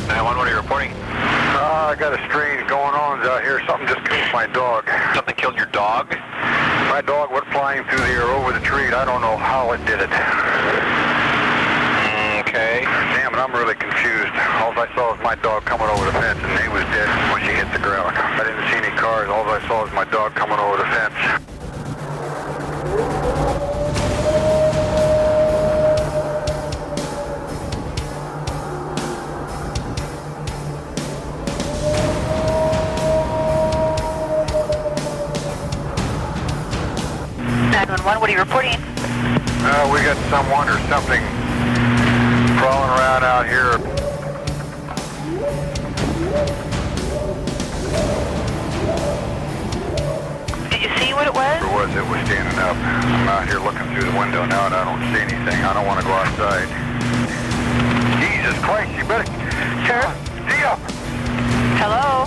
911, what are you reporting? I got a strange going on out here. Something just killed my dog. Something killed your dog? My dog went flying through the air over the tree. I don't know how it did it. Okay. Damn it, I'm really confused. All I saw was my dog coming over the fence, and he was dead when she hit the ground. I didn't see any cars. All I saw was my dog coming over the fence. What are you reporting? We got someone or something crawling around out here. Did you see what it was? It was standing up. I'm out here looking through the window now and I don't see anything. I don't want to go outside. Jesus Christ, you better... Sure. Dia! Hello?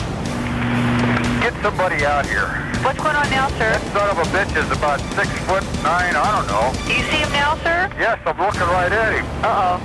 Get somebody out here. What's going on now, sir? That son of a bitch is about 6'9", I don't know. Do you see him now, sir? Yes, I'm looking right at him. Uh-oh.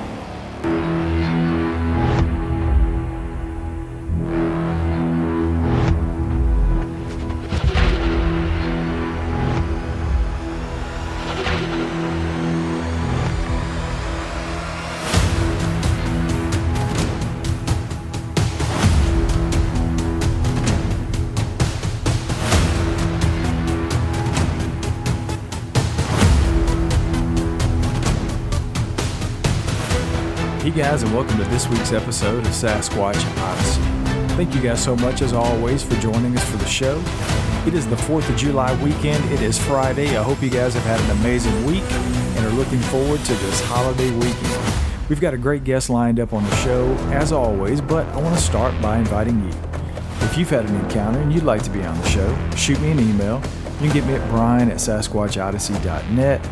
Hey guys, and welcome to this week's episode of Sasquatch Odyssey. Thank you guys so much as always for joining us for the show. It is the 4th of July weekend. It is Friday. I hope you guys have had an amazing week and are looking forward to this holiday weekend. We've got a great guest lined up on the show as always, but I want to start by inviting you. If you've had an encounter and you'd like to be on the show, shoot me an email. You can get me at brian@sasquatchodyssey.net.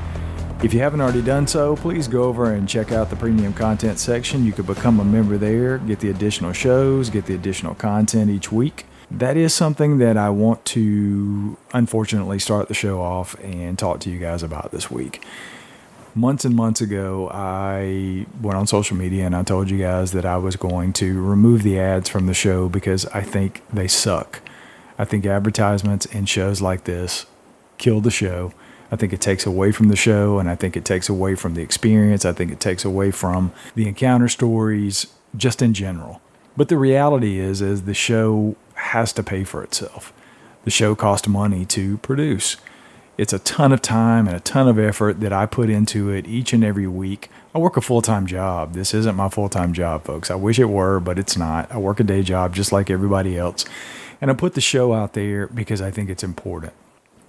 If you haven't already done so, please go over and check out the premium content section. You could become a member there, get the additional shows, get the additional content each week. That is something that I want to, unfortunately, start the show off and talk to you guys about this week. Months and months ago, I went on social media and I told you guys that I was going to remove the ads from the show because I think they suck. I think advertisements in shows like this kill the show. I think it takes away from the show, and I think it takes away from the experience. I think it takes away from the encounter stories, just in general. But the reality is the show has to pay for itself. The show costs money to produce. It's a ton of time and a ton of effort that I put into it each and every week. I work a full-time job. This isn't my full-time job, folks. I wish it were, but it's not. I work a day job just like everybody else. And I put the show out there because I think it's important.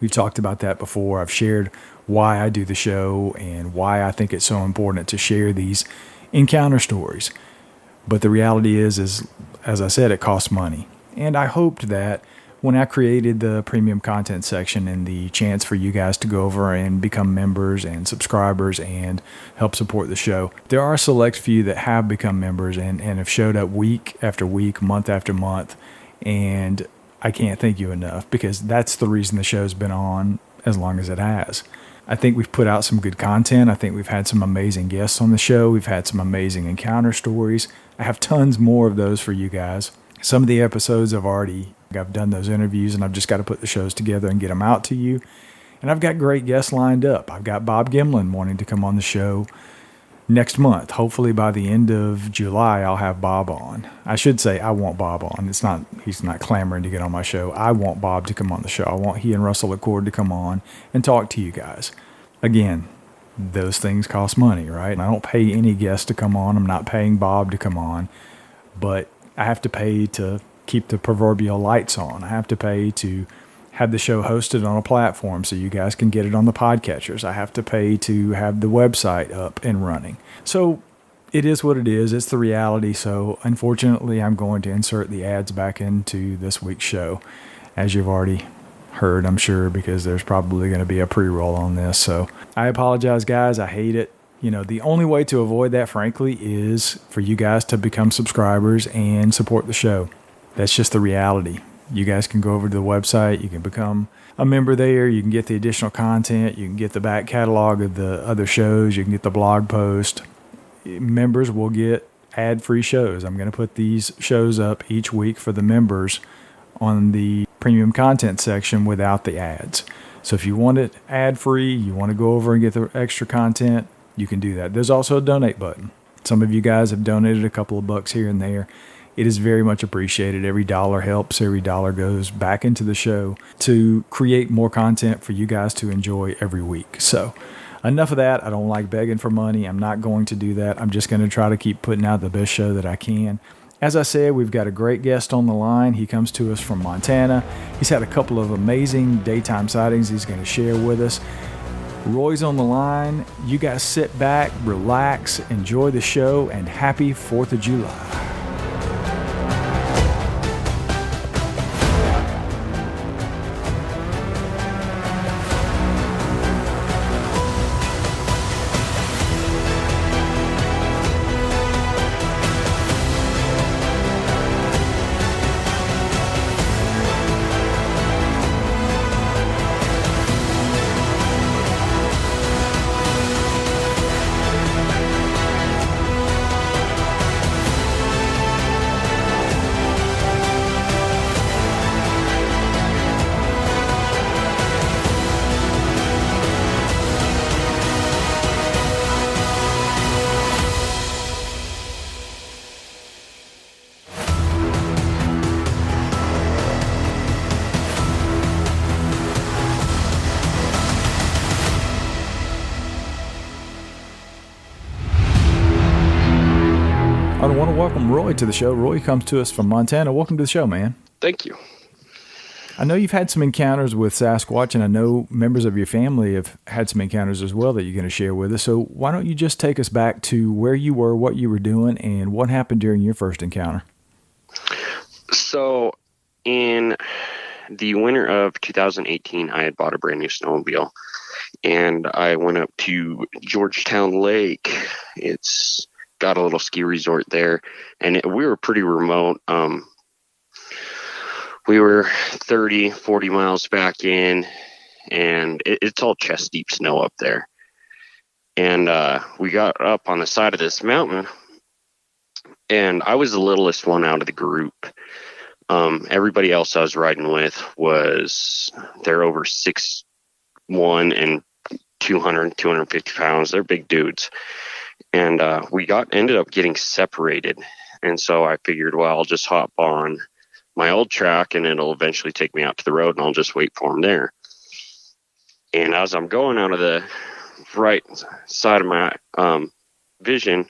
We've talked about that before. I've shared why I do the show and why I think it's so important to share these encounter stories. But the reality is, as I said, it costs money. And I hoped that when I created the premium content section and the chance for you guys to go over and become members and subscribers and help support the show, there are a select few that have become members and have showed up week after week, month after month. And I can't thank you enough because that's the reason the show's been on as long as it has. I think we've put out some good content. I think we've had some amazing guests on the show. We've had some amazing encounter stories. I have tons more of those for you guys. Some of the episodes I've done those interviews and I've just got to put the shows together and get them out to you. And I've got great guests lined up. I've got Bob Gimlin wanting to come on the show next month. Hopefully by the end of July, I'll have Bob on. I should say I want Bob on. He's not clamoring to get on my show. I want Bob to come on the show. I want he and Russell Accord to come on and talk to you guys. Again, those things cost money, right? And I don't pay any guests to come on. I'm not paying Bob to come on, but I have to pay to keep the proverbial lights on. I have to pay to have the show hosted on a platform so you guys can get it on the podcatchers. I have to pay to have the website up and running. So it is what it is. It's the reality. So unfortunately, I'm going to insert the ads back into this week's show, as you've already heard, I'm sure, because there's probably going to be a pre-roll on this. So I apologize, guys. I hate it. The only way to avoid that, frankly, is for you guys to become subscribers and support the show. That's just the reality. You guys can go over to the website. You can become a member there. You can get the additional content. You can get the back catalog of the other shows. You can get the blog post. Members will get ad-free shows. I'm going to put these shows up each week for the members on the premium content section without the ads. So if you want it ad-free, you want to go over and get the extra content, you can do that. There's also a donate button. Some of you guys have donated a couple of bucks here and there. It is very much appreciated. Every dollar helps. Every dollar goes back into the show to create more content for you guys to enjoy every week. So enough of that. I don't like begging for money. I'm not going to do that. I'm just going to try to keep putting out the best show that I can. As I said, we've got a great guest on the line. He comes to us from Montana. He's had a couple of amazing daytime sightings he's going to share with us. Roy's on the line. You guys sit back, relax, enjoy the show, and happy 4th of July. I want to welcome Roy to the show. Roy comes to us from Montana. Welcome to the show, man. Thank you. I know you've had some encounters with Sasquatch, and I know members of your family have had some encounters as well that you're going to share with us. So why don't you just take us back to where you were, what you were doing, and what happened during your first encounter? So in the winter of 2018, I had bought a brand new snowmobile, and I went up to Georgetown Lake. It's got a little ski resort there, and we were pretty remote. We were 30, 40 miles back in, and it's all chest deep snow up there. And we got up on the side of this mountain, and I was the littlest one out of the group. Everybody else I was riding with they're over 6'1" and 200, 250 pounds. They're big dudes. And we ended up getting separated. And so I figured, well, I'll just hop on my old track and it'll eventually take me out to the road and I'll just wait for them there. And as I'm going out of the right side of my vision,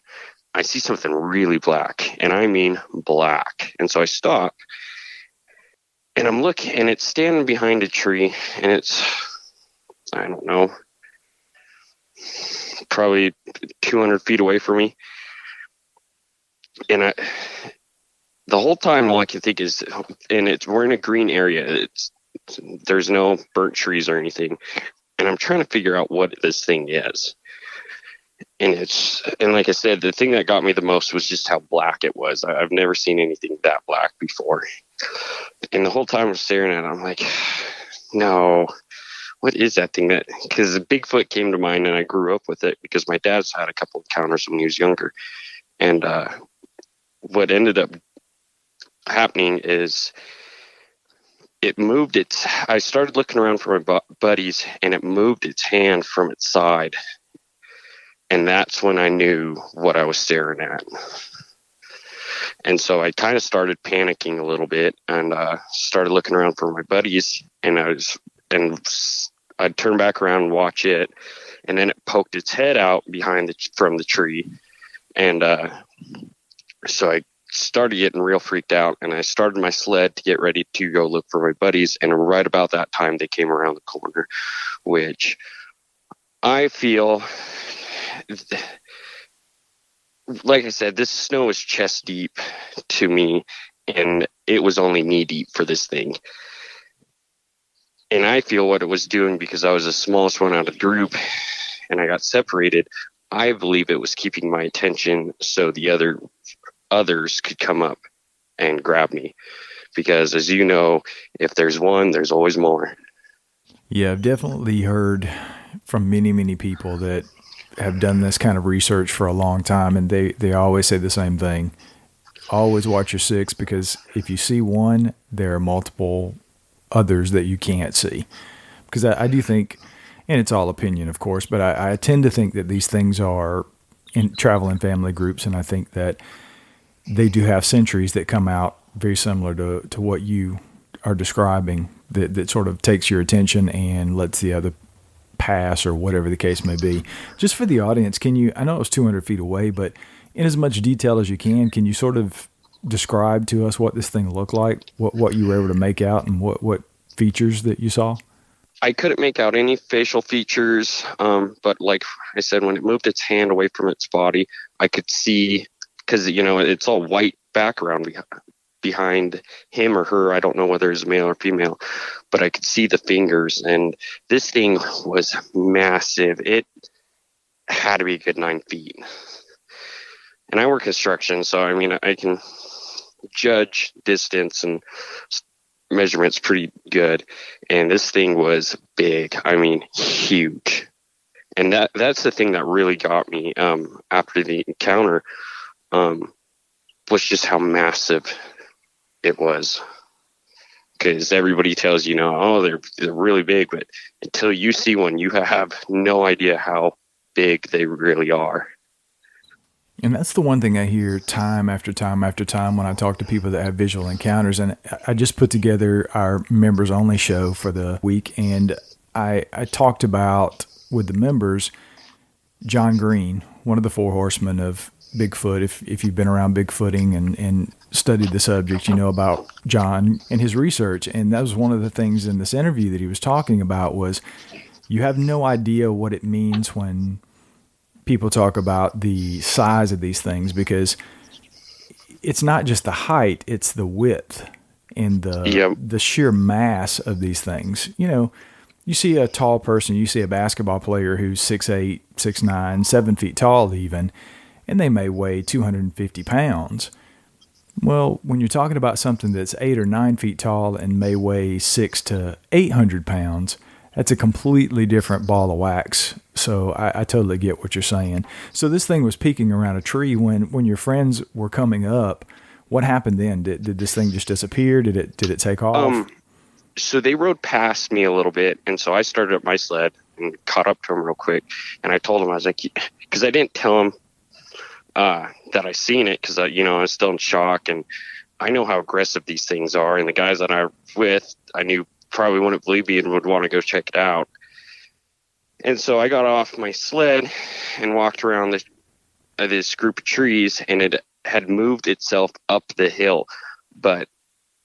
I see something really black, and I mean black. And so I stop and I'm looking, and it's standing behind a tree, and it's, I don't know, probably 200 feet away from me. And the whole time, all I can think is, we're in a green area. There's no burnt trees or anything. And I'm trying to figure out what this thing is. And like I said, the thing that got me the most was just how black it was. I've never seen anything that black before. And the whole time I'm staring at it, I'm like, no, what is that thing? Because Bigfoot came to mind, and I grew up with it because my dad's had a couple of encounters when he was younger. And what ended up happening is I started looking around for my buddies, and it moved its hand from its side. And that's when I knew what I was staring at. And so I kind of started panicking a little bit, and started looking around for my buddies, and I'd turn back around and watch it. And then it poked its head out from the tree. And so I started getting real freaked out, and I started my sled to get ready to go look for my buddies. And right about that time, they came around the corner, which I feel, like I said, this snow is chest deep to me, and it was only knee deep for this thing. And I feel what it was doing, because I was the smallest one out of the group and I got separated. I believe it was keeping my attention so the others could come up and grab me, because as you know, if there's one, there's always more. Yeah, I've definitely heard from many, many people that have done this kind of research for a long time, and they always say the same thing. Always watch your six, because if you see one, there are multiple others that you can't see. Because I do think, and it's all opinion, of course, but I tend to think that these things are in travel and family groups, and I think that they do have sentries that come out very similar to what you are describing, that sort of takes your attention and lets the other pass, or whatever the case may be. Just for the audience, can you, I know it was 200 feet away, but in as much detail as you can you sort of describe to us what this thing looked like, what you were able to make out, and what features that you saw? I couldn't make out any facial features, but like I said, when it moved its hand away from its body, I could see, because, it's all white background behind him or her. I don't know whether it's male or female, but I could see the fingers, and this thing was massive. It had to be a good 9 feet. And I work construction, so I can judge distance and measurements pretty good. And this thing was big. Huge. And that's the thing that really got me after the encounter, was just how massive it was. Because everybody tells you, they're really big, but until you see one, you have no idea how big they really are. And that's the one thing I hear time after time after time when I talk to people that have visual encounters. And I just put together our members only show for the week, and I talked about with the members John Green, one of the four horsemen of Bigfoot. If you've been around Bigfooting and studied the subject, you know about John and his research. And that was one of the things in this interview that he was talking about, was you have no idea what it means when people talk about the size of these things, because it's not just the height, it's the width and the sheer mass of these things. You see a tall person, you see a basketball player who's 6'8", 6'9", 7 feet tall even, and they may weigh 250 pounds. Well, when you're talking about something that's 8 or 9 feet tall and may weigh 600 to 800 pounds, that's a completely different ball of wax. So I totally get what you're saying. So this thing was peeking around a tree when your friends were coming up. What happened then? Did this thing just disappear? Did it take off? So they rode past me a little bit, and so I started up my sled and caught up to them real quick. And I told them, I was like, because I didn't tell them that I seen it, because I was still in shock, and I know how aggressive these things are. And the guys that I'm with, I knew probably wouldn't believe me and would want to go check it out. And so I got off my sled and walked around this group of trees, and it had moved itself up the hill. But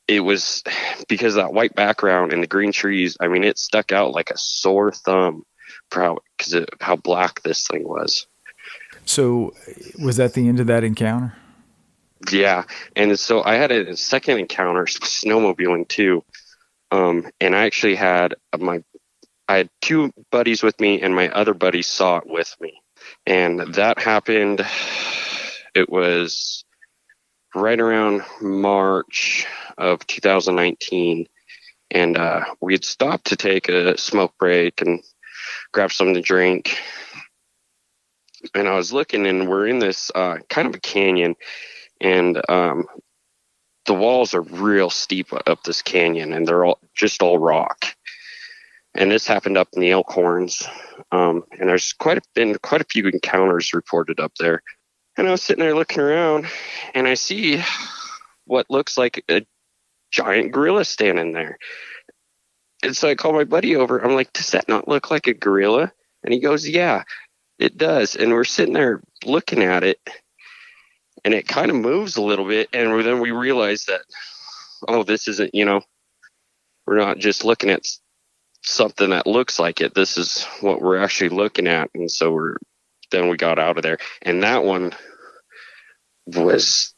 it was because of that white background and the green trees. It stuck out like a sore thumb because of how black this thing was. So was that the end of that encounter? Yeah. And so I had a second encounter, snowmobiling too. And I actually had I had two buddies with me, and my other buddy saw it with me. And that happened, it was right around March of 2019. And we had stopped to take a smoke break and grab something to drink. And I was looking, and we're in this kind of a canyon, and the walls are real steep up this canyon, and they're all rock. And this happened up in the Elkhorns, and there's been quite a few encounters reported up there. And I was sitting there looking around, and I see what looks like a giant gorilla standing there. And so I call my buddy over. I'm like, does that not look like a gorilla? And he goes, yeah, it does. And we're sitting there looking at it, and it kind of moves a little bit. And then we realize that, this isn't, we're not just looking at something that looks like it. This is what we're actually looking at. And so then we got out of there. And that one was,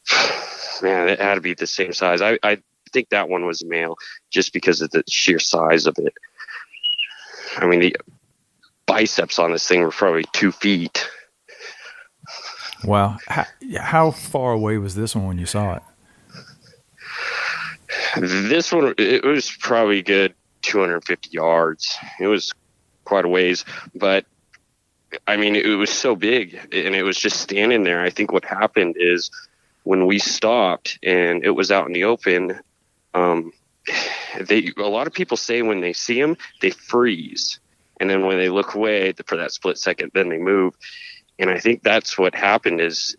man, it had to be the same size. I think that one was male just because of the sheer size of it. The biceps on this thing were probably 2 feet. Wow. How far away was this one when you saw it? This one, it was probably good 250 yards. It was quite a ways, but I mean, it was so big, and it was just standing there. I think what happened is when we stopped and it was out in the open, a lot of people say when they see them, they freeze. And then when they look away for that split second, then they move. And I think that's what happened is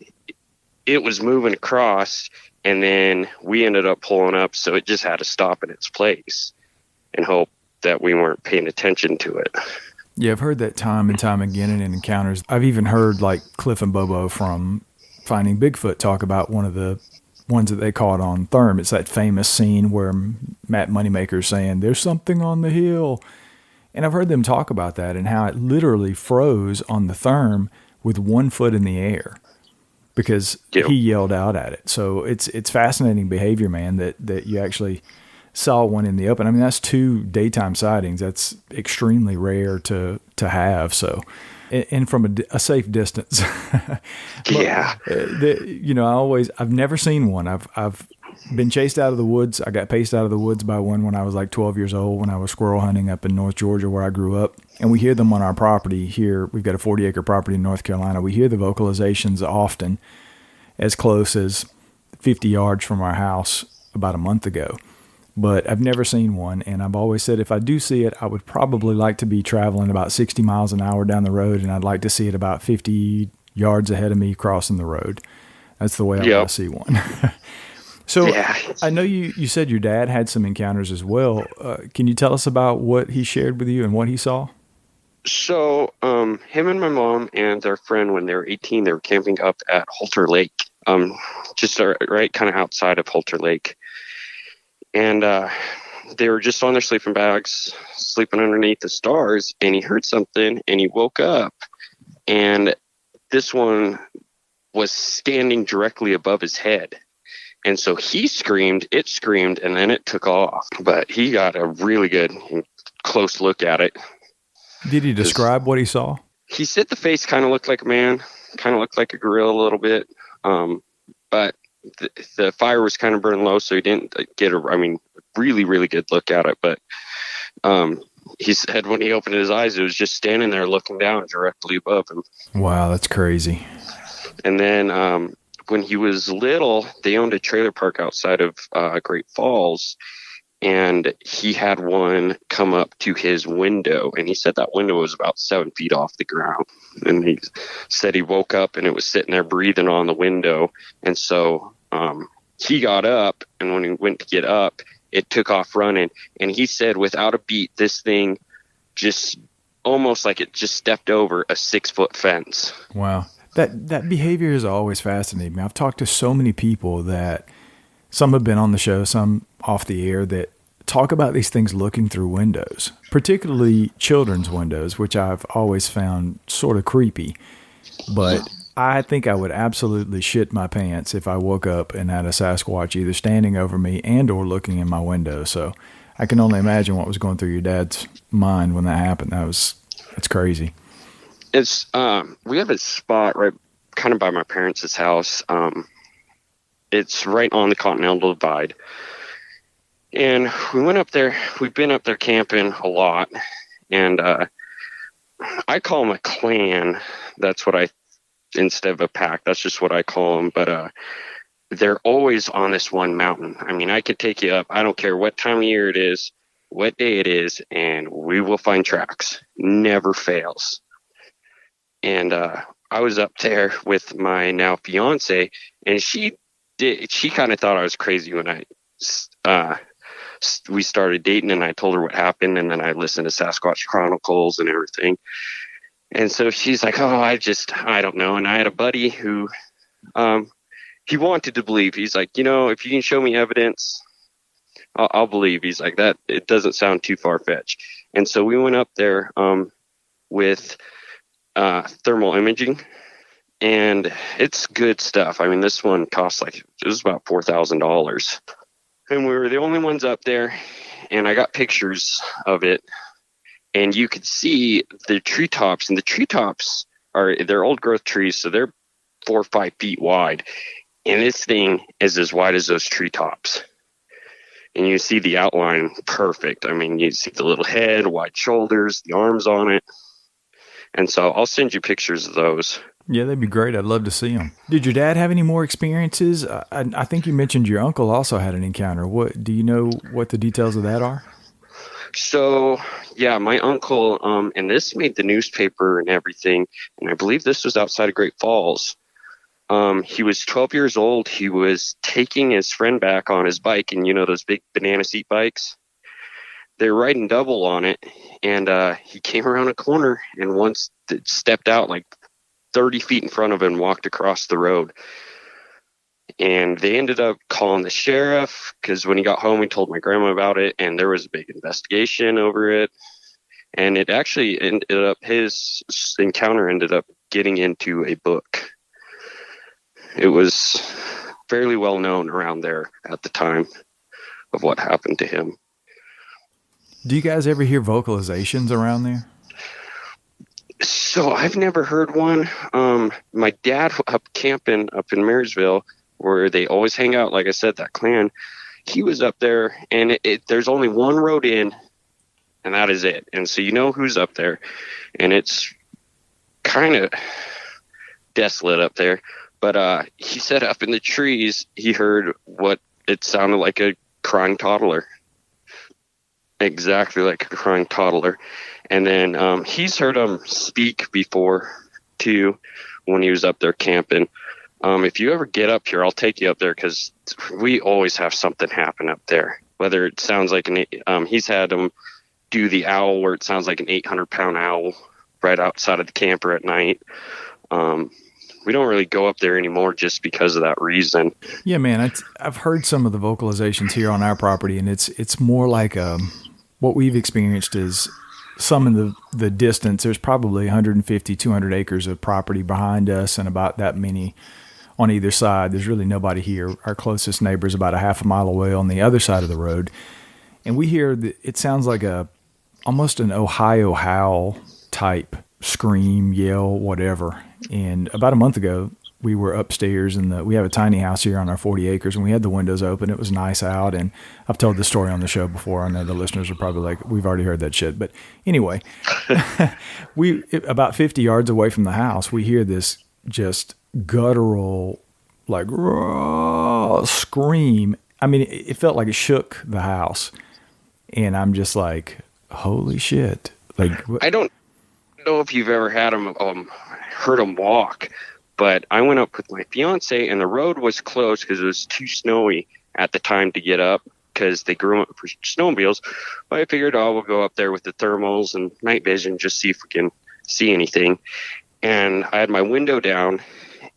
it was moving across, and then we ended up pulling up. So it just had to stop in its place and hope that we weren't paying attention to it. Yeah, I've heard that time and time again in encounters. I've even heard like Cliff and Bobo from Finding Bigfoot talk about one of the ones that they caught on therm. It's that famous scene where Matt Moneymaker's saying, "There's something on the hill." And I've heard them talk about that and how it literally froze on the therm with 1 foot in the air because he yelled out at it. So it's fascinating behavior, man, that you actually saw one in the open. I mean, that's 2 daytime sightings. That's extremely rare to have. So, and from a safe distance. Yeah. I've never seen one. I've been chased out of the woods. I got paced out of the woods by one when I was like 12 years old, when I was squirrel hunting up in North Georgia where I grew up. And we hear them on our property here. We've got a 40-acre property in North Carolina. We hear the vocalizations often, as close as 50 yards from our house about a month ago. But I've never seen one, and I've always said if I do see it, I would probably like to be traveling about 60 miles an hour down the road, and I'd like to see it about 50 yards ahead of me crossing the road. That's the way I want to see one. So yeah. I know you said your dad had some encounters as well. Can you tell us about what he shared with you and what he saw? So him and my mom and their friend, when they were 18, they were camping up at Halter Lake, just right kind of outside of Halter Lake. And they were just on their sleeping bags, sleeping underneath the stars, and he heard something, and he woke up, and this one was standing directly above his head. And so he screamed, it screamed, and then it took off. But he got a really good and close look at it. Did he describe what he saw? He said the face kind of looked like a man, kind of looked like a gorilla a little bit, but the fire was kind of burning low, so he didn't get really, really good look at it. But he said when he opened his eyes, it was just standing there looking down directly above him. Wow, that's crazy. And then when he was little, they owned a trailer park outside of Great Falls, and he had one come up to his window, and he said that window was about 7 feet off the ground. And he said he woke up and it was sitting there breathing on the window. And so he got up, and when he went to get up, it took off running. And he said without a beat, this thing just almost like it just stepped over a 6-foot fence. Wow. That behavior is always fascinating me. I've talked to so many people that some have been on the show, some off the air, that talk about these things looking through windows, particularly children's windows, which I've always found sort of creepy. But I think I would absolutely shit my pants if I woke up and had a Sasquatch either standing over me and or looking in my window. So I can only imagine what was going through your dad's mind when that happened. It's crazy. It's we have a spot right kind of by my parents' house. It's right on the Continental Divide. And we went up there. We've been up there camping a lot. And I call them a clan. That's what instead of a pack, that's just what I call them. But they're always on this one mountain. I mean, I could take you up. I don't care what time of year it is, what day it is, and we will find tracks. Never fails. And I was up there with my now fiance, and she kind of thought I was crazy when we started dating, and I told her what happened, and then I listened to Sasquatch Chronicles and everything. And so she's like, oh, I don't know. And I had a buddy who he wanted to believe. He's like, if you can show me evidence, I'll believe. He's like, that it doesn't sound too far-fetched. And so we went up there with thermal imaging, and it's good stuff. I mean, this one cost it was about $4,000, and we were the only ones up there, and I got pictures of it, and you could see the treetops, and the treetops they're old growth trees, so they're 4 or 5 feet wide, and this thing is as wide as those treetops. And you see the outline perfect. I mean, you see the little head, wide shoulders, the arms on it. And so I'll send you pictures of those. Yeah, that'd be great. I'd love to see them. Did your dad have any more experiences? I think you mentioned your uncle also had an encounter. What do you know what the details of that are? So, yeah, my uncle, and this made the newspaper and everything, and I believe this was outside of Great Falls. He was 12 years old. He was taking his friend back on his bike, and you know those big banana seat bikes? They're riding double on it, and he came around a corner and once stepped out like 30 feet in front of him and walked across the road. And they ended up calling the sheriff because when he got home, he told my grandma about it, and there was a big investigation over it. And it actually ended up, his encounter ended up getting into a book. It was fairly well known around there at the time of what happened to him. Do you guys ever hear vocalizations around there? So I've never heard one. My dad up camping up in Marysville, where they always hang out, like I said, that clan, he was up there, and there's only one road in, and that is it. And so you know who's up there, and it's kind of desolate up there. But he said up in the trees, he heard what it sounded like a crying toddler. Exactly like a crying toddler. And then he's heard him speak before, too, when he was up there camping. If you ever get up here, I'll take you up there because we always have something happen up there. Whether it sounds like he's had him do the owl where it sounds like an 800-pound owl right outside of the camper at night. We don't really go up there anymore just because of that reason. Yeah, man, I've heard some of the vocalizations here on our property, and it's more like what we've experienced is some in the distance. There's probably 150, 200 acres of property behind us and about that many on either side. There's really nobody here. Our closest neighbor is about a half a mile away on the other side of the road. And we hear that it sounds like almost an Ohio howl type scream, yell, whatever. And about a month ago, we were upstairs and we have a tiny house here on our 40 acres and we had the windows open. It was nice out. And I've told this story on the show before. I know the listeners are probably like, we've already heard that shit. But anyway, about 50 yards away from the house, we hear this just guttural, like scream. I mean, it felt like it shook the house. And I'm just like, holy shit. Like, I don't know if you've ever had him, heard him walk. But I went up with my fiance, and the road was closed because it was too snowy at the time to get up because they grew up for snowmobiles. But I figured, we'll go up there with the thermals and night vision, just see if we can see anything. And I had my window down,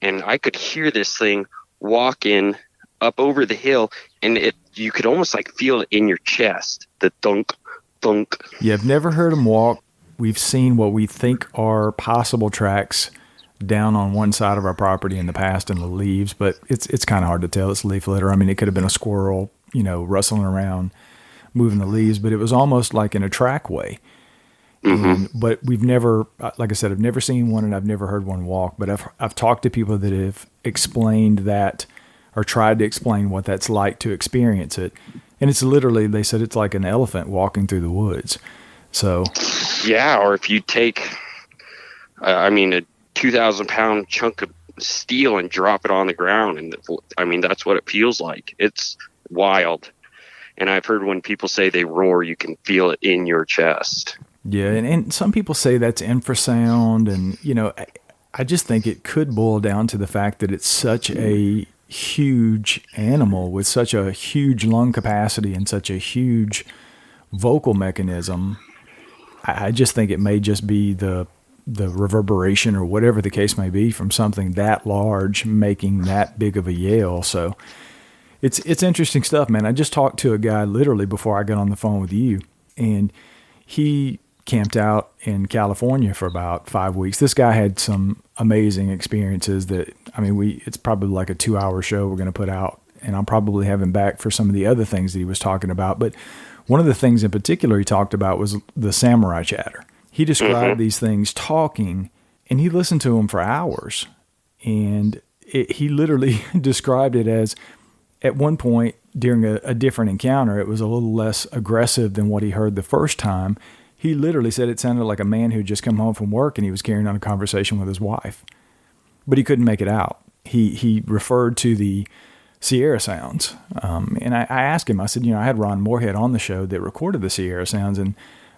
and I could hear this thing walking up over the hill, and you could almost like feel it in your chest, the thunk, thunk. Yeah, I've never heard him walk. We've seen what we think are possible tracks down on one side of our property in the past in the leaves, but it's kind of hard to tell. It's leaf litter. I mean, it could have been a squirrel, rustling around, moving the leaves, but it was almost like in a trackway. Mm-hmm. But we've never, like I said, I've never seen one and I've never heard one walk, but I've talked to people that have explained that or tried to explain what that's like to experience it. And it's literally, they said it's like an elephant walking through the woods. So, yeah, or if you take, a 2,000-pound chunk of steel and drop it on the ground. And that's what it feels like. It's wild. And I've heard when people say they roar, you can feel it in your chest. Yeah. And some people say that's infrasound. And, I just think it could boil down to the fact that it's such a huge animal with such a huge lung capacity and such a huge vocal mechanism. I just think it may just be the reverberation or whatever the case may be from something that large making that big of a yell. So it's interesting stuff, man. I just talked to a guy literally before I got on the phone with you, and he camped out in California for about 5 weeks. This guy had some amazing experiences that, it's probably like a 2-hour show we're going to put out, and I'll probably have him back for some of the other things that he was talking about. But one of the things in particular he talked about was the samurai chatter. He described these things talking, and he listened to them for hours. And he literally described it as, at one point during a different encounter, it was a little less aggressive than what he heard the first time. He literally said it sounded like a man who had just come home from work and he was carrying on a conversation with his wife, but he couldn't make it out. He referred to the Sierra sounds. And I asked him, I said, I had Ron Moorhead on the show that recorded the Sierra sounds, and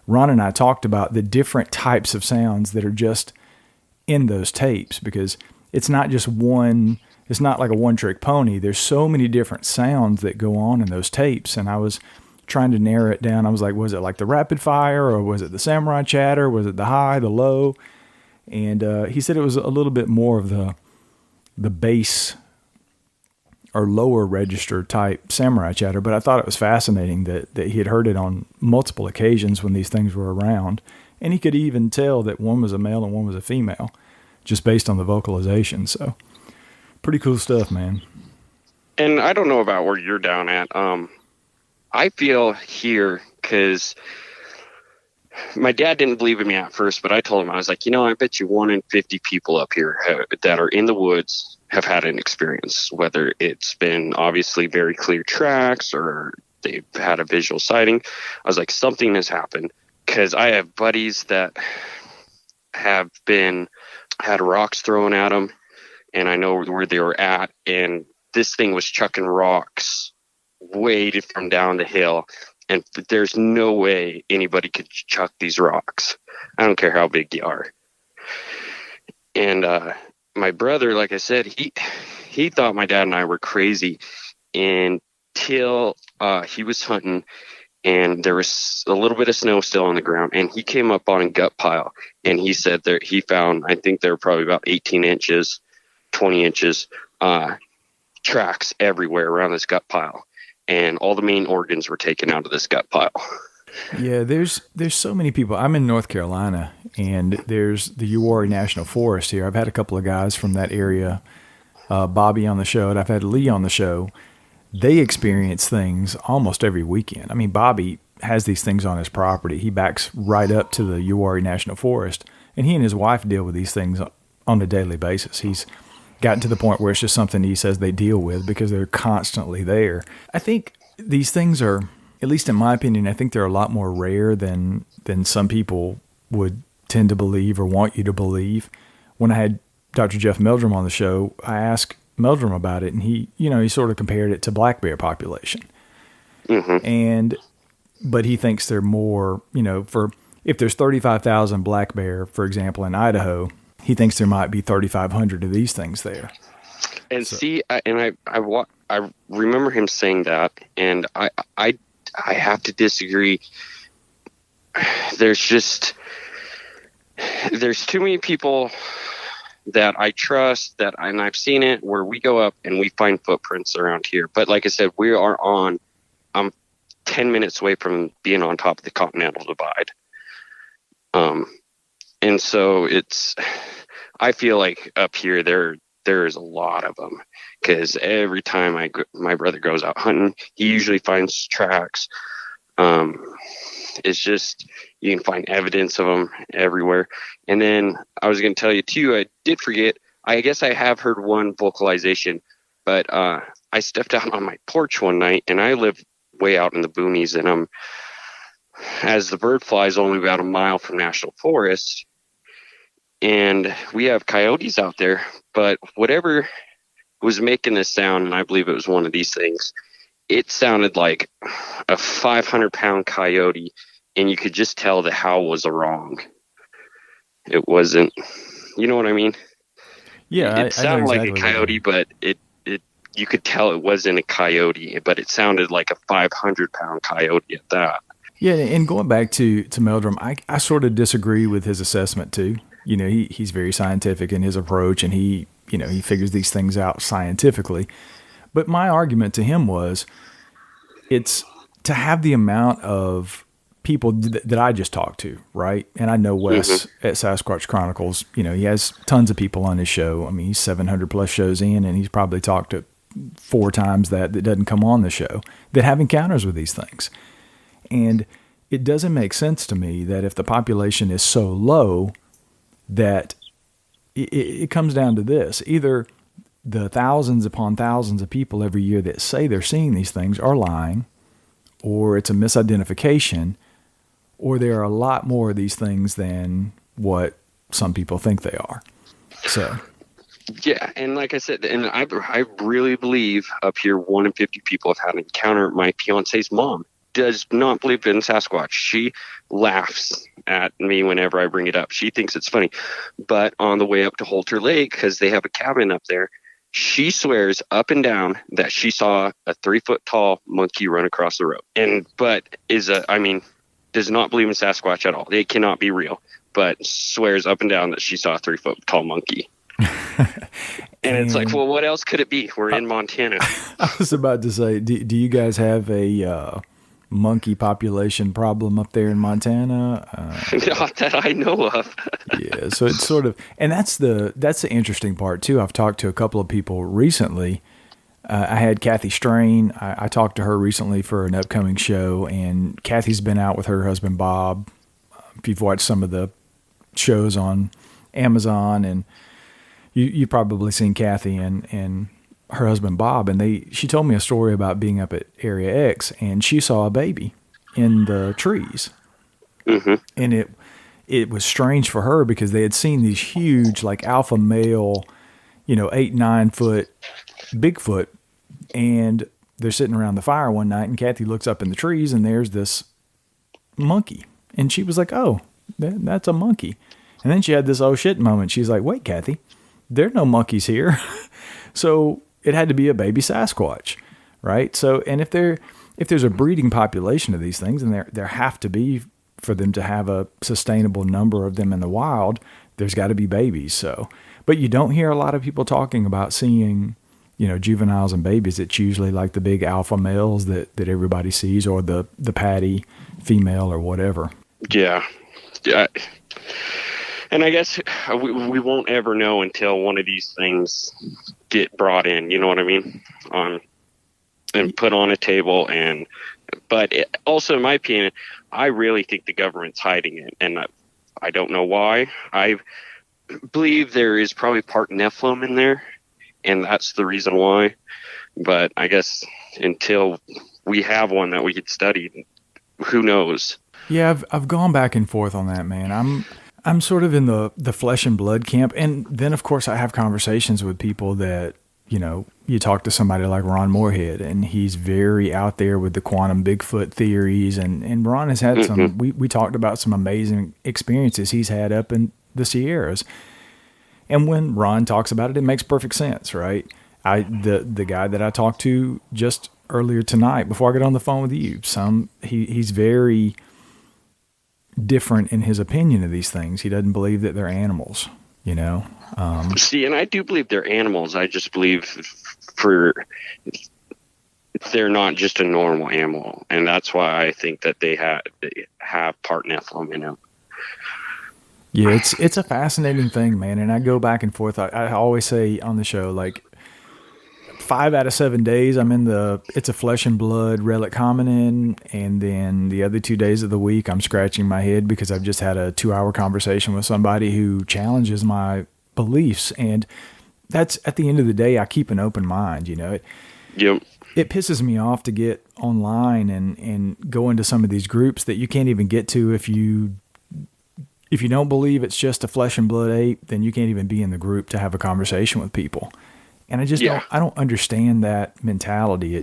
Ron and I talked about the different types of sounds that are just in those tapes, because it's not just one, it's not like a one-trick pony. There's so many different sounds that go on in those tapes, and I was trying to narrow it down. I was like, was it like the rapid fire, or was it the samurai chatter? Was it the high, the low? And he said it was a little bit more of the bass or lower register type samurai chatter, but I thought it was fascinating that he had heard it on multiple occasions when these things were around, and he could even tell that one was a male and one was a female just based on the vocalization. So pretty cool stuff, man. And I don't know about where you're down at. I feel here, because my dad didn't believe in me at first, but I told him, I was like, I bet you 1 in 50 people up here that are in the woods have had an experience, whether it's been obviously very clear tracks or they've had a visual sighting. I was like, something has happened, because I have buddies that have had rocks thrown at them, and I know where they were at, and this thing was chucking rocks way from down the hill, and there's no way anybody could chuck these rocks. I don't care how big you are. And my brother, like I said, he thought my dad and I were crazy until he was hunting, and there was a little bit of snow still on the ground, and he came up on a gut pile, and he said that he found, I think they were probably about 18 inches, 20 inches, tracks everywhere around this gut pile, and all the main organs were taken out of this gut pile. Yeah, there's so many people. I'm in North Carolina, and there's the Uwharrie National Forest here. I've had a couple of guys from that area, Bobby on the show, and I've had Lee on the show. They experience things almost every weekend. I mean, Bobby has these things on his property. He backs right up to the Uwharrie National Forest, and he and his wife deal with these things on a daily basis. He's gotten to the point where it's just something he says they deal with because they're constantly there. I think these things are, at least in my opinion, I think they're a lot more rare than some people would tend to believe or want you to believe. When I had Dr. Jeff Meldrum on the show, I asked Meldrum about it, and he sort of compared it to black bear population. Mm-hmm. But he thinks they're more, for if there's 35,000 black bear, for example, in Idaho, he thinks there might be 3,500 of these things there. And so, see, I remember him saying that, and I have to disagree. There's too many people that I trust and I've seen it where we go up and we find footprints around here. But like I said, I'm 10 minutes away from being on top of the Continental Divide. And so I feel like up here there is a lot of them, because every time my brother goes out hunting, he usually finds tracks. It's just, you can find evidence of them everywhere. And then I was going to tell you too, I did forget, I guess I have heard one vocalization, but I stepped out on my porch one night, and I live way out in the boonies, and as the bird flies only about a mile from National Forest, and we have coyotes out there, but whatever was making this sound, and I believe it was one of these things, it sounded like a 500-pound coyote, and you could just tell the howl was wrong. It wasn't, you know what I mean? Yeah, it sounded like a coyote, but you could tell it wasn't a coyote, but it sounded like a 500-pound coyote at that. Yeah, and going back to Meldrum, I sort of disagree with his assessment too. He's very scientific in his approach, and he figures these things out scientifically. But my argument to him was, it's to have the amount of people that I just talked to, right? And I know Wes at Sasquatch Chronicles, he has tons of people on his show. I mean, he's 700 plus shows in, and he's probably talked to 4 times that doesn't come on the show that have encounters with these things. And it doesn't make sense to me that if the population is so low, that it comes down to this: either the thousands upon thousands of people every year that say they're seeing these things are lying, or it's a misidentification, or there are a lot more of these things than what some people think they are. So, yeah, and like I said, and I really believe up here 1 in 50 people have had an encounter. My fiance's mom does not believe in Sasquatch. She laughs at me whenever I bring it up. She thinks it's funny. But on the way up to Holter Lake, because they have a cabin up there, she swears up and down that she saw a 3-foot tall monkey run across the road. Does not believe in Sasquatch at all. It cannot be real, but swears up and down that she saw a 3-foot tall monkey. And it's like, well, what else could it be? We're in Montana. I was about to say, do you guys have a monkey population problem up there in Montana? Not that I know of. Yeah, so it's sort of, and that's the interesting part too. I've talked to a couple of people recently. I had Kathy Strain. I talked to her recently for an upcoming show, and Kathy's been out with her husband Bob. If you've watched some of the shows on Amazon, and you probably seen Kathy and her husband Bob, and she told me a story about being up at Area X, and she saw a baby in the trees. Mm-hmm. And it was strange for her because they had seen these huge, like alpha male, 8-9 foot Bigfoot, and they're sitting around the fire one night, and Kathy looks up in the trees, and there's this monkey, and she was like, "Oh, that's a monkey." And then she had this oh shit moment. She's like, "Wait, Kathy, there are no monkeys here." So it had to be a baby Sasquatch, right? So, and if there's a breeding population of these things, and there have to be, for them to have a sustainable number of them in the wild, there's got to be babies. So, but you don't hear a lot of people talking about seeing, juveniles and babies. It's usually like the big alpha males that everybody sees, or the patty female or whatever. Yeah. And I guess we won't ever know until one of these things get brought in, you know what I mean? And put on a table. But also, in my opinion, I really think the government's hiding it. And I don't know why. I believe there is probably part Nephilim in there, and that's the reason why. But I guess until we have one that we could study, who knows? Yeah, I've gone back and forth on that, man. I'm sort of in the flesh and blood camp. And then, of course, I have conversations with people that, you talk to somebody like Ron Moorhead, and he's very out there with the quantum Bigfoot theories. And Ron has had some, we talked about some amazing experiences he's had up in the Sierras. And when Ron talks about it, it makes perfect sense, right? The guy that I talked to just earlier tonight, before I got on the phone with you, he's very different in his opinion of these things. He doesn't believe that they're animals, See, and I do believe they're animals. I just believe they're not just a normal animal, and that's why I think that they have part Nephilim in them. Yeah, it's a fascinating thing, man. And I go back and forth. I always say on the show, like, 5 out of 7 days I'm in it's a flesh and blood relic hominin, and then the other 2 days of the week I'm scratching my head because I've just had a 2-hour conversation with somebody who challenges my beliefs. And that's, at the end of the day, I keep an open mind. Yep. It pisses me off to get online and go into some of these groups that you can't even get to if you don't believe it's just a flesh and blood ape. Then you can't even be in the group to have a conversation with people. And I don't understand that mentality.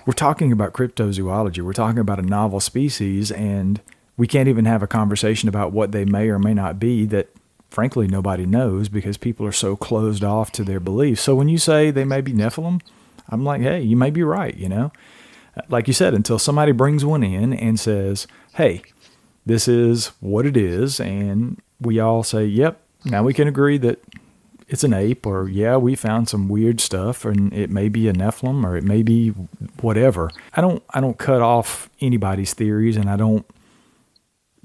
We're talking about cryptozoology. We're talking about a novel species, and we can't even have a conversation about what they may or may not be that, frankly, nobody knows, because people are so closed off to their beliefs. So when you say they may be Nephilim, I'm like, hey, you may be right, Like you said, until somebody brings one in and says, hey, this is what it is, and we all say, yep, now we can agree that it's an ape, or yeah, we found some weird stuff, and it may be a Nephilim, or it may be whatever. I don't cut off anybody's theories, and I don't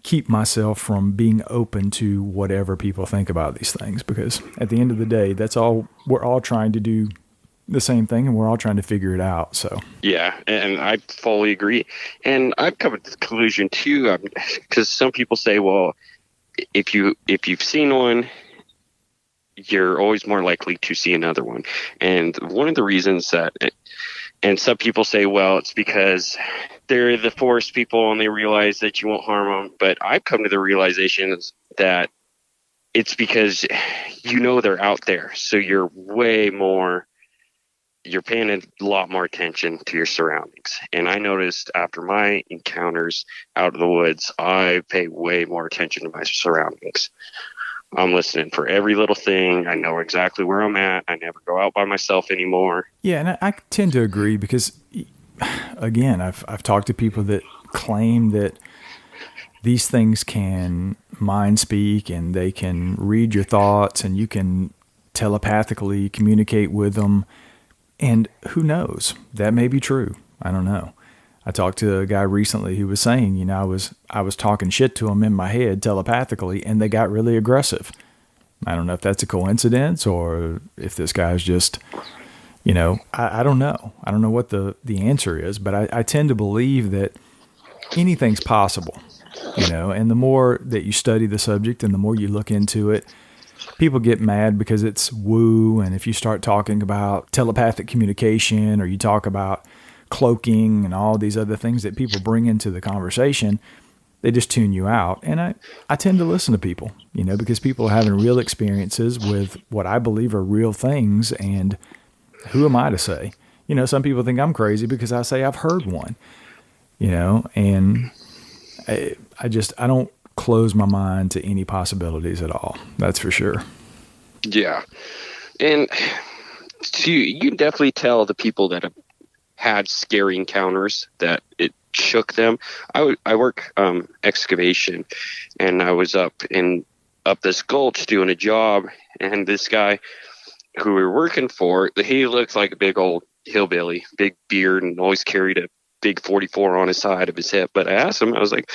keep myself from being open to whatever people think about these things, because at the end of the day, we're all trying to do the same thing, and we're all trying to figure it out. So yeah, and I fully agree. And I've come to the conclusion too, because some people say, well, if you've seen one, you're always more likely to see another one. And one of the reasons and some people say, well, it's because they're the forest people and they realize that you won't harm them. But I've come to the realization that it's because they're out there. So you're paying a lot more attention to your surroundings. And I noticed after my encounters out of the woods, I pay way more attention to my surroundings. I'm listening for every little thing. I know exactly where I'm at. I never go out by myself anymore. Yeah, and I tend to agree because, again, I've talked to people that claim that these things can mind speak and they can read your thoughts and you can telepathically communicate with them. And who knows? That may be true. I don't know. I talked to a guy recently who was saying, I was talking shit to him in my head telepathically, and they got really aggressive. I don't know if that's a coincidence or if this guy's just, I don't know. I don't know what the answer is, but I tend to believe that anything's possible, and the more that you study the subject and the more you look into it, people get mad because it's woo. And if you start talking about telepathic communication or you talk about cloaking and all these other things that people bring into the conversation, they just tune you out. And I tend to listen to people, because people are having real experiences with what I believe are real things. And who am I to say? Some people think I'm crazy because I say I've heard one, and I don't close my mind to any possibilities at all. That's for sure. Yeah. And you can definitely tell the people that have had scary encounters that it shook them. I work excavation, and I was up this gulch doing a job, and this guy who we were working for, he looked like a big old hillbilly, big beard, and always carried a big 44 on his side of his hip. But I asked him, I was like,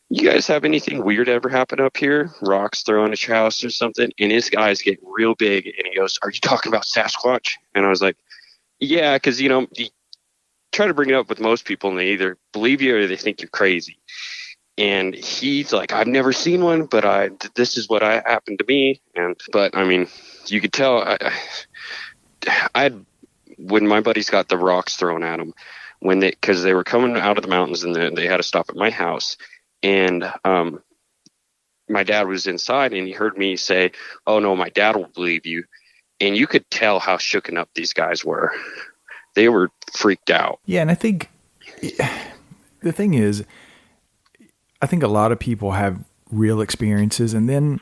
you guys have anything weird ever happen up here? Rocks thrown at your house or something? And his eyes get real big, and he goes, are you talking about Sasquatch? And I was like, yeah, because, you try to bring it up with most people, and they either believe you or they think you're crazy. And he's like, I've never seen one, but this is what happened to me. But I mean, you could tell when my buddies got the rocks thrown at them, because they were coming out of the mountains, and they had to stop at my house. And my dad was inside, and he heard me say, oh no, my dad will believe you. And you could tell how shooken up these guys were. They were freaked out. Yeah, and I think the thing is, I think a lot of people have real experiences, and then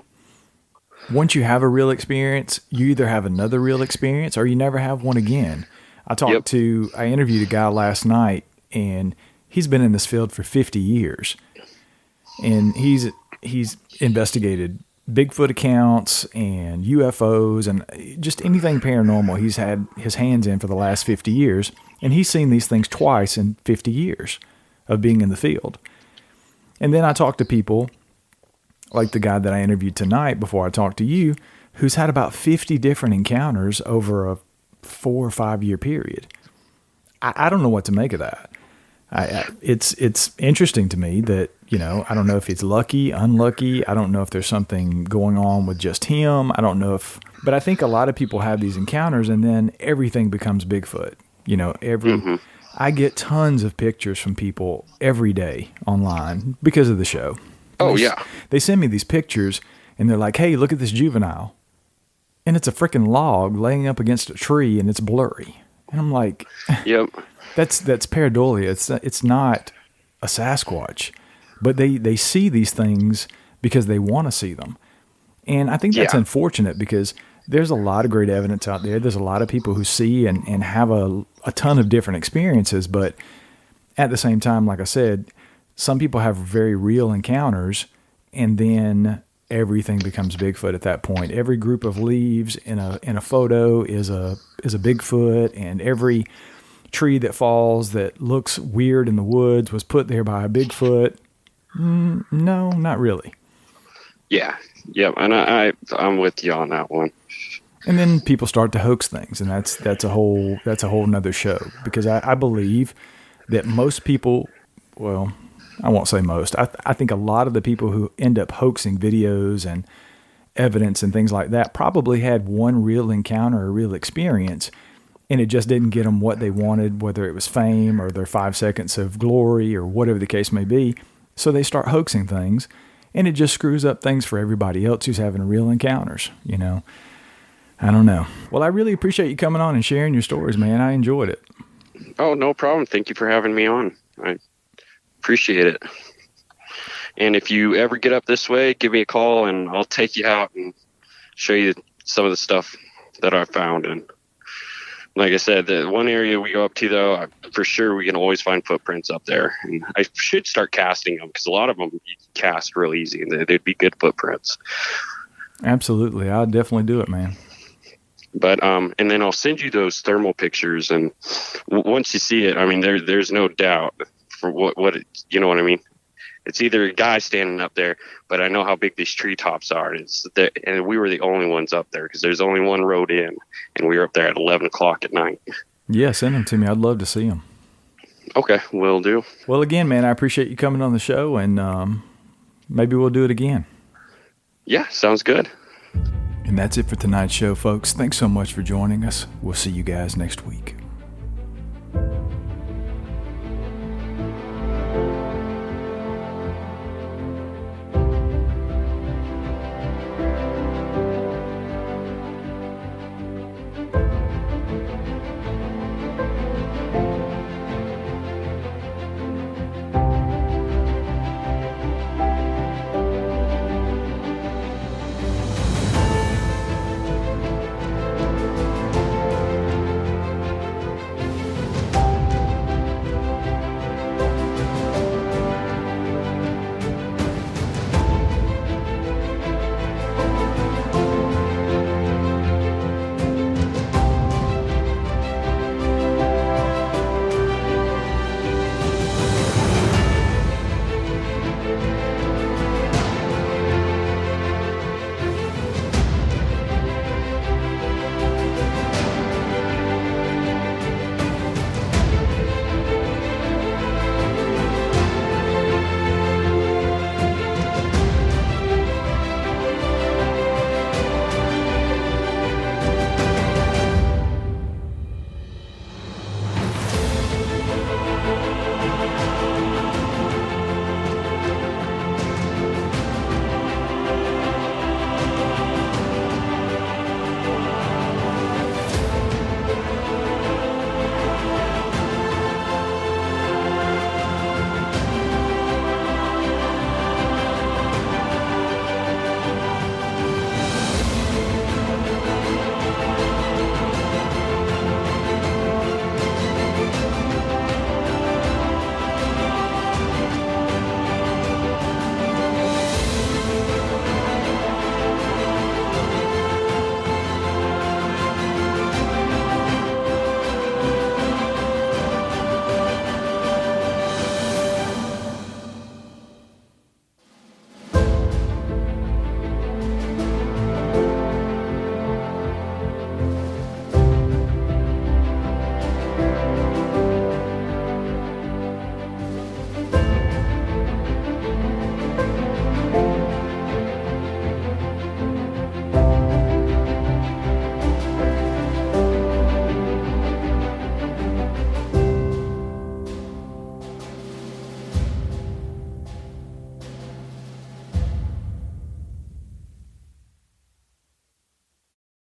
once you have a real experience, you either have another real experience or you never have one again. I interviewed a guy last night, and he's been in this field for 50 years. And he's investigated Bigfoot accounts and UFOs and just anything paranormal he's had his hands in for the last 50 years. And he's seen these things twice in 50 years of being in the field. And then I talked to people like the guy that I interviewed tonight before I talked to you, who's had about 50 different encounters over a 4 or 5 year period. I don't know what to make of that. It's interesting to me that, I don't know if it's lucky, unlucky. I don't know if there's something going on with just him. I don't know but I think a lot of people have these encounters and then everything becomes Bigfoot. I get tons of pictures from people every day online because of the show. They send me these pictures and they're like, hey, look at this juvenile. And it's a freaking log laying up against a tree and it's blurry. And I'm like, yep. That's pareidolia. It's not a Sasquatch, but they see these things because they want to see them. And I think that's unfortunate because there's a lot of great evidence out there. There's a lot of people who see and have a ton of different experiences. But at the same time, like I said, some people have very real encounters and then everything becomes Bigfoot at that point. Every group of leaves in a photo is a Bigfoot, and every tree that falls that looks weird in the woods was put there by a Bigfoot. No, not really. Yeah. And I'm with you on that one. And then people start to hoax things, and that's a whole nother show, because I believe that most people, well, I won't say most. I think a lot of the people who end up hoaxing videos and evidence and things like that probably had one real encounter or real experience, and it just didn't get them what they wanted, whether it was fame or their 5 seconds of glory or whatever the case may be. So they start hoaxing things, and it just screws up things for everybody else who's having real encounters, you know. I don't know. Well, I really appreciate you coming on and sharing your stories, man. I enjoyed it. Oh, no problem. Thank you for having me on. I appreciate it. And if you ever get up this way, give me a call and I'll take you out and show you some of the stuff that I found. And like I said, the one area we go up to, though, for sure we can always find footprints up there. And I should start casting them because a lot of them you can cast real easy and they'd be good footprints. Absolutely. I'll definitely do it, man. But and then I'll send you those thermal pictures, and once you see it, I mean, there's no doubt for what it, you know what I mean. It's either a guy standing up there, but I know how big these treetops are. And we were the only ones up there because there's only one road in, and we were up there at 11 o'clock at night. Yeah, send them to me. I'd love to see them. Okay, will do. Well, again, man, I appreciate you coming on the show, and maybe we'll do it again. Yeah, sounds good. And that's it for tonight's show, folks. Thanks so much for joining us. We'll see you guys next week.